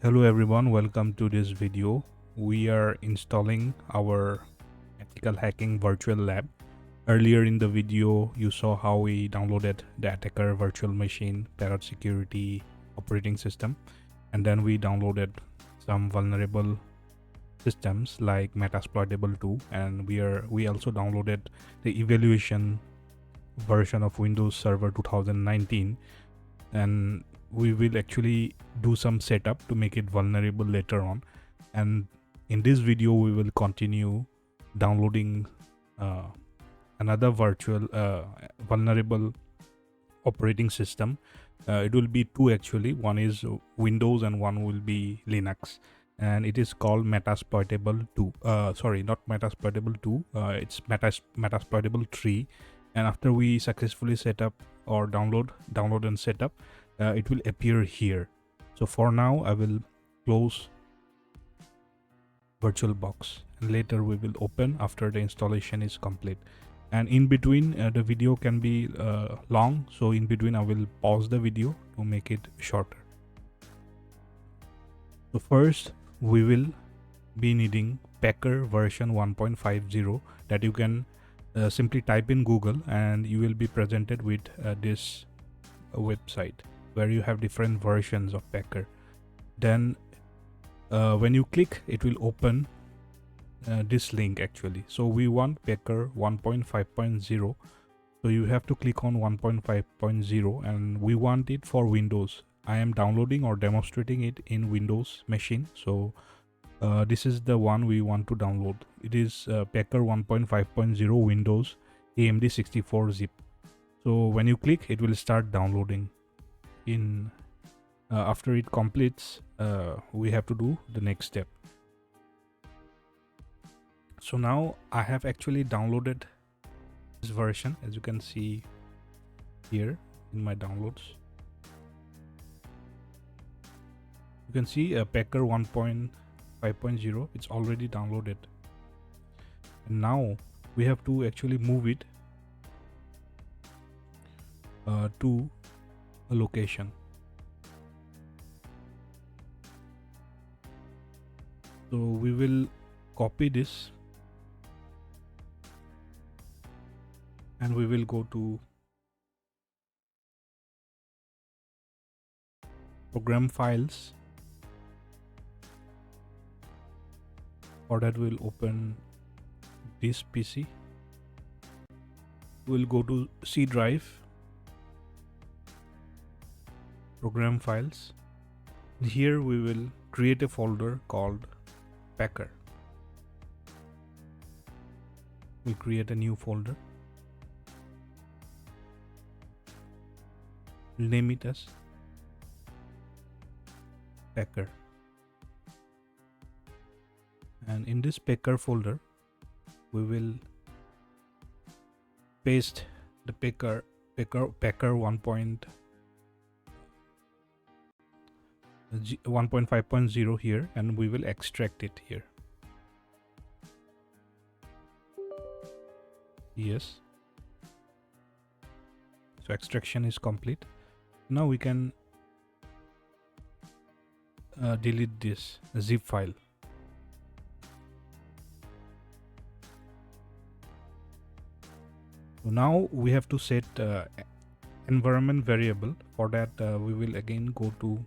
Hello everyone, welcome to this video. We are installing our ethical hacking virtual lab. Earlier in the video, you saw how we downloaded the attacker virtual machine, parrot security operating system, and then we downloaded some vulnerable systems like Metasploitable 2, and we also downloaded the evaluation version of Windows Server 2019, and we will actually do some setup to make it vulnerable later on. And in this video we will continue downloading another virtual vulnerable operating system. It will be two actually, one is Windows and one will be Linux, and it is called Metasploitable 2. Sorry, not Metasploitable 2, it's Metasploitable 3. And after we successfully set up or download and set up, it will appear here. So for now I will close VirtualBox, and later we will open after the installation is complete. And in between the video can be long, so in between I will pause the video to make it shorter. So first we will be needing Packer version 1.50 that you can simply type in Google and you will be presented with this website where you have different versions of Packer. Then when you click, it will open this link actually. So we want Packer 1.5.0, so you have to click on 1.5.0, and we want it for Windows. I am downloading or demonstrating it in Windows machine, so this is the one we want to download. It is Packer 1.5.0 Windows AMD 64 zip. So when you click, it will start downloading. In after it completes, we have to do the next step. So now I have actually downloaded this version, as you can see here in my downloads. You can see Packer 1.5.0, it's already downloaded. And now we have to actually move it to a location. So we will copy this and we will go to program files. For that we'll open this PC. We'll go to C drive, program files. Here we will create a folder called Packer. We'll create a new folder. We'll name it as Packer. And in this Packer folder, we will paste the Packer 1.5.0 here, and we will extract it here. Yes. So extraction is complete. Now we can delete this zip file. So now we have to set environment variable. For that we will again go to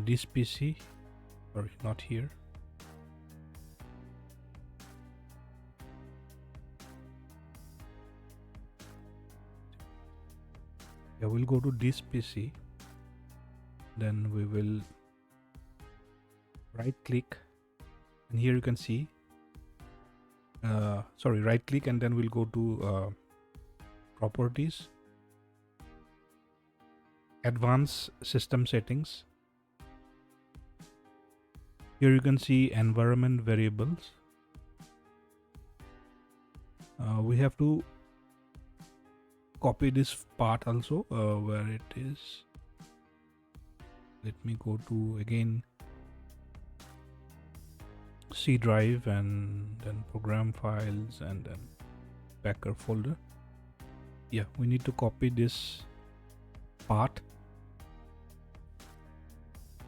this PC, sorry, not here. Yeah, we'll go to this PC, then we will right click, and here you can see right click, and then we'll go to properties, advanced system settings. Here you can see environment variables. We have to copy this part also, where it is. Let me go to again C drive and then program files and then Packer folder. yeah, we need to copy this path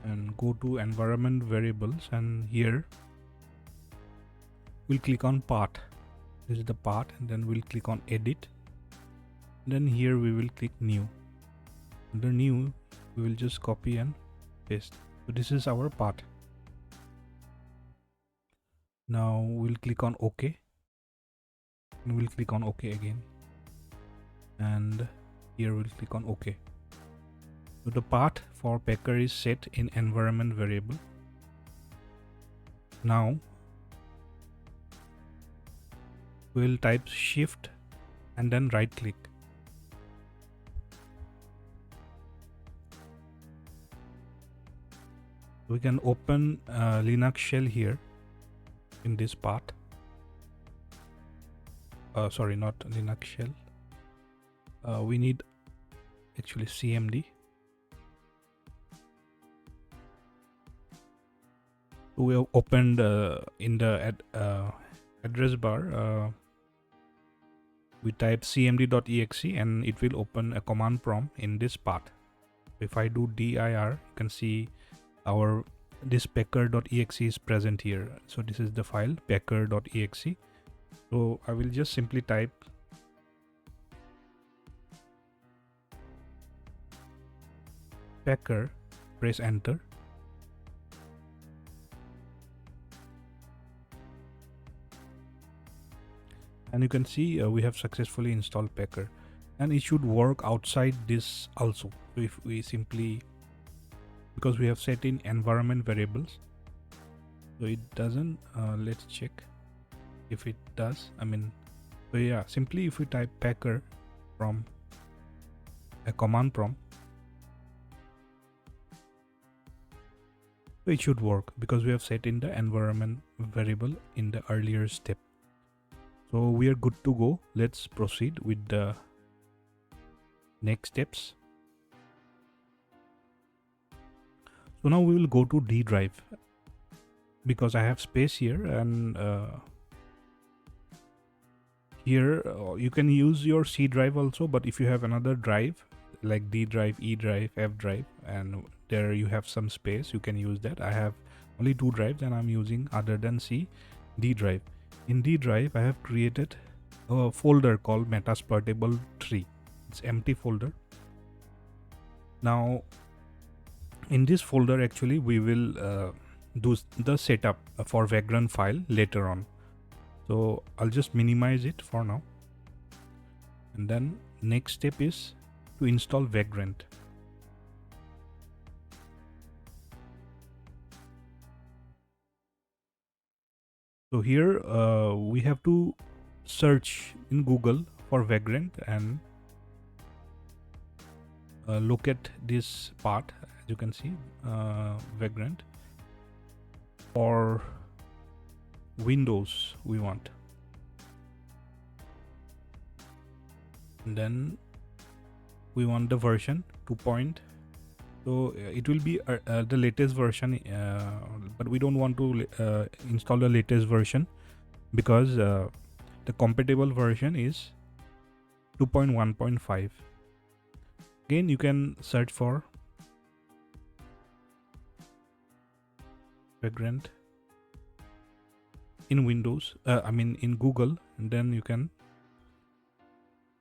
and go to environment variables, and here we'll click on path. This is the path, and then we'll click on edit. Then here we will click new. Under new, we will just copy and paste. So this is our path. Now we'll click on OK, and we'll click on OK again, and here we'll click on OK. So the path for Packer is set in environment variable. Now we'll type shift and then right click. We can open Linux shell here in this path. Sorry, not Linux shell. We need actually CMD. We have opened in the address bar. We type cmd.exe and it will open a command prompt in this path. If I do dir, you can see our this packer.exe is present here. So this is the file packer.exe. So I will just simply type packer, press enter. And you can see we have successfully installed Packer, and it should work outside this also. So if we simply, because we have set in environment variables, so it doesn't, let's check if it does. I mean, so yeah, simply if we type Packer from a command prompt, so it should work because we have set in the environment variable in the earlier step. So we are good to go. Let's proceed with the next steps. So now we will go to D drive because I have space here, and here you can use your C drive also, but if you have another drive like D drive, E drive, F drive, and there you have some space, you can use that. I have only 2 drives and I'm using, other than C, D drive. In D drive, I have created a folder called Metasploitable 3. It's empty folder. Now, in this folder, actually, we will do the setup for Vagrant file later on. So I'll just minimize it for now. And then next step is to install Vagrant. So here we have to search in Google for Vagrant and look at this part. As you can see, Vagrant. For Windows we want, and then we want the version 2. So it will be the latest version, but we don't want to install the latest version because the compatible version is 2.1.5. Again, you can search for Vagrant in Windows, in Google, and then you can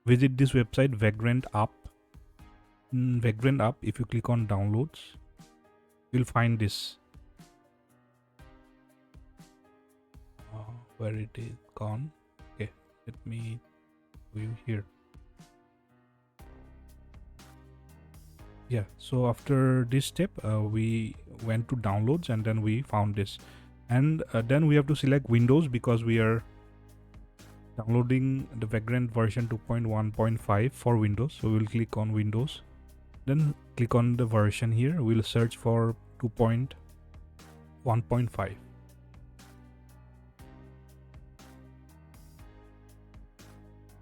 visit this website, Vagrant app. Vagrant app, if you click on downloads, you'll find this. Where it is gone. Okay, let me view here. Yeah, so after this step, we went to downloads and then we found this, and then we have to select Windows because we are downloading the Vagrant version 2.1.5 for Windows. So we'll click on Windows, then click on the version here. We'll search for 2.1.5.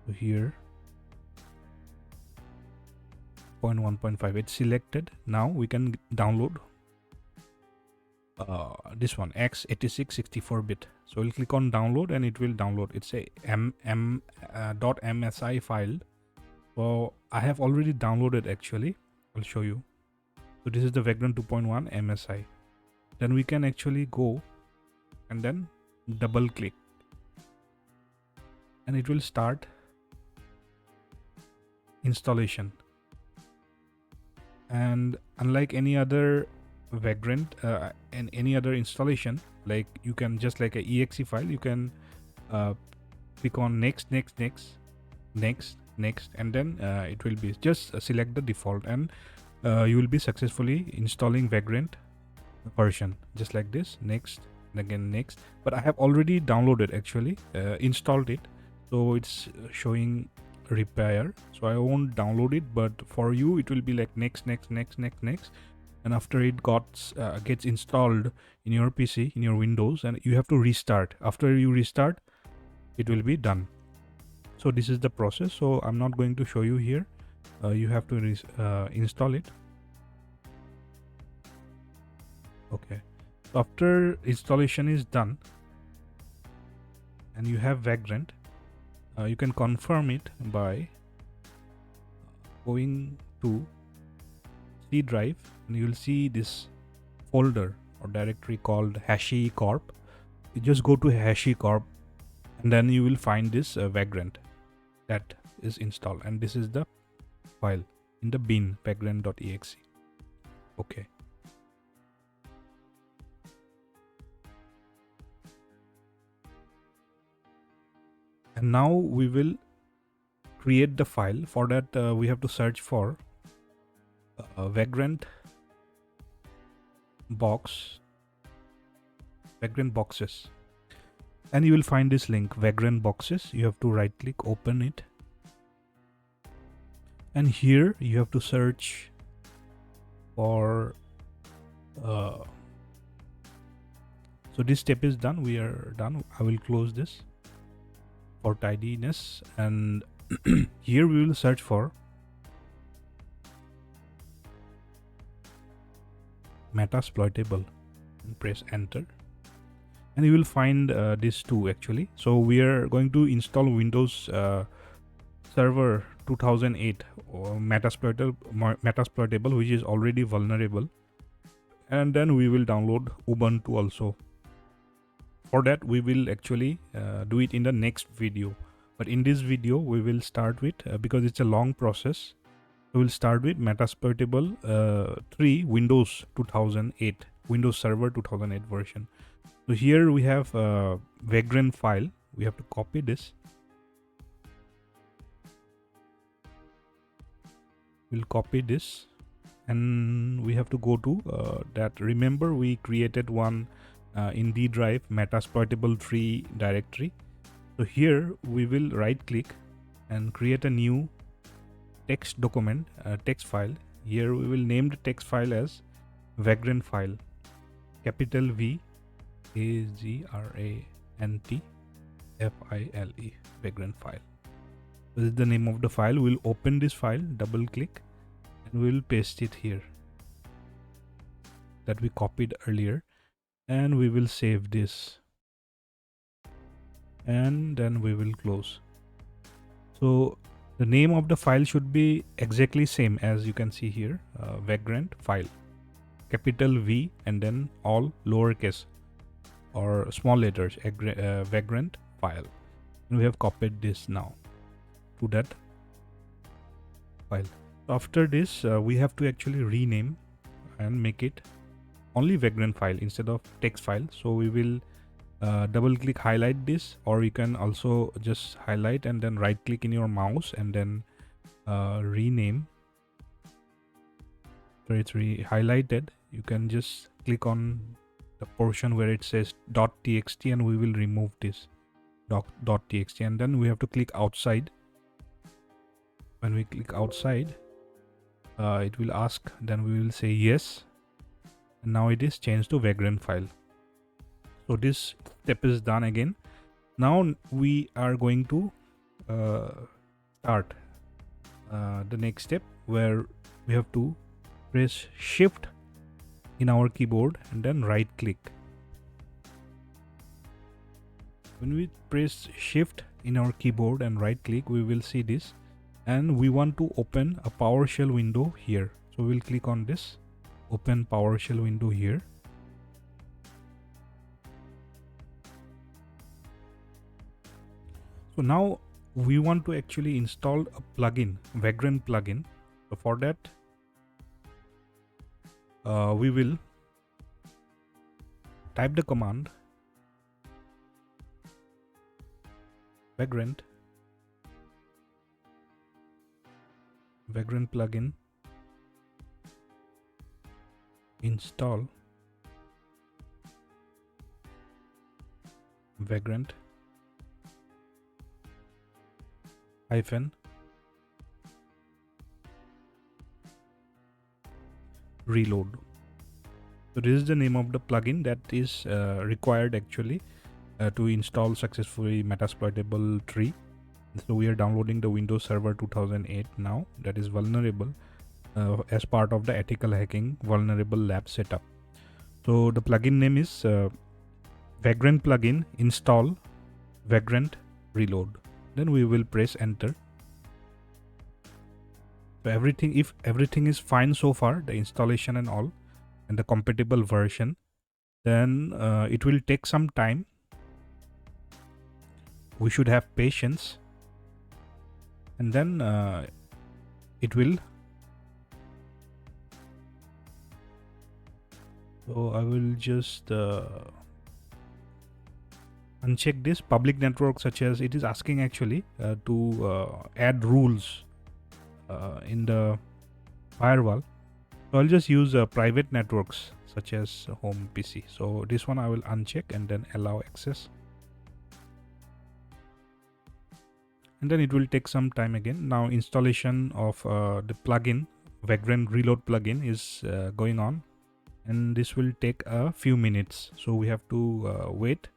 So here 0.1.5, it's selected. Now we can download this one, x86 64-bit. So we'll click on download and it will download. It's a .msi file, So I have already downloaded actually. I'll show you. So this is the Vagrant 2.1 MSI. Then we can actually go and then double click and it will start installation. And unlike any other Vagrant and any other installation, like you can just like a exe file, you can click on next, and then it will be just select the default, and you will be successfully installing Vagrant version, just like this, next, and again next. But I have already downloaded actually, installed it, so it's showing repair, so I won't download it, but for you it will be like next, and after it gets installed in your PC, in your Windows, and you have to restart. After you restart, it will be done. So this is the process, so I'm not going to show you here. You have to install it. Okay, so after installation is done and you have Vagrant, you can confirm it by going to C drive, and you will see this folder or directory called HashiCorp. You just go to HashiCorp and then you will find this Vagrant that is installed, and this is the file in the bin vagrant.exe. Okay, and now we will create the file. For that we have to search for Vagrant boxes, and you will find this link, Vagrant boxes. You have to right click, open it, and here you have to search for so this step is done. We are done. I will close this for tidiness, and here we will search for Metasploitable and press enter, and you will find these two actually. So we are going to install Windows Server 2008 or Metasploitable, which is already vulnerable, and then we will download Ubuntu also. For that we will actually do it in the next video, but in this video we will start with because it's a long process, we will start with Metasploitable 3 Windows 2008, Windows Server 2008 version. So here we have Vagrant file. We have to copy this. We'll copy this, and we have to go to that. Remember, we created one in D drive, Metasploitable 3 directory. So here we will right click and create a new text document, text file. Here we will name the text file as Vagrant file, capital V A G R A N T F I L E, Vagrant file. This is the name of the file. We'll open this file, double click, and we'll paste it here that we copied earlier, and we will save this, and then we will close. So the name of the file should be exactly same as you can see here, Vagrant file, capital V and then all lowercase or small letters, Vagrant file, and we have copied this now to that file. After this we have to actually rename and make it only Vagrant file instead of text file. So we will double click, highlight this, or you can also just highlight and then right click in your mouse and then rename. So it's highlighted. You can just click on the portion where it says .txt and we will remove this .txt, and then we have to click outside. When we click outside, it will ask, then we will say yes, and now it is changed to Vagrant file. So this step is done again. Now we are going to start the next step, where we have to press shift in our keyboard and then right click. When we press shift in our keyboard and right click, we will see this and we want to open a PowerShell window here. So we'll click on this, open PowerShell window here. So now we want to actually install a plugin, Vagrant plugin. So for that, we will type the command Vagrant plugin install Vagrant hyphen reload. So this is the name of the plugin that is required actually to install successfully Metasploitable tree. So we are downloading the Windows Server 2008 now, that is vulnerable as part of the ethical hacking vulnerable lab setup. So the plugin name is Vagrant plugin install Vagrant reload. Then we will press enter. So if everything is fine so far, the installation and all, and the compatible version, then it will take some time. We should have patience, and then it will. So I will just uncheck this public network, such as it is asking actually to add rules in the firewall. So I'll just use private networks such as home PC. So this one I will uncheck and then allow access. And then it will take some time again. Now installation of the plugin, Vagrant Reload plugin, is going on, and this will take a few minutes. So we have to wait.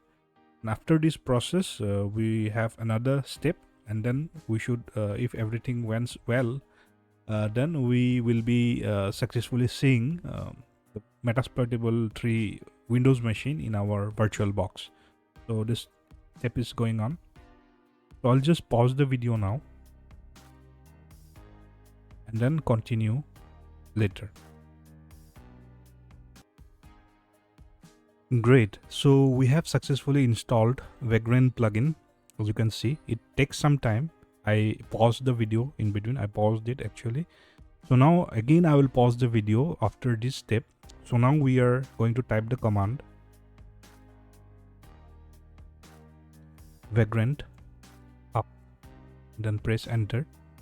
And after this process, we have another step, and then we should, if everything went well, then we will be successfully seeing the Metasploitable tree Windows machine in our virtual box. So this step is going on. So I'll just pause the video now and then continue later. Great. So we have successfully installed Vagrant plugin. As you can see, it takes some time. I paused the video in between. I paused it actually. So now again I will pause the video after this step. So now we are going to type the command Vagrant up, then press enter.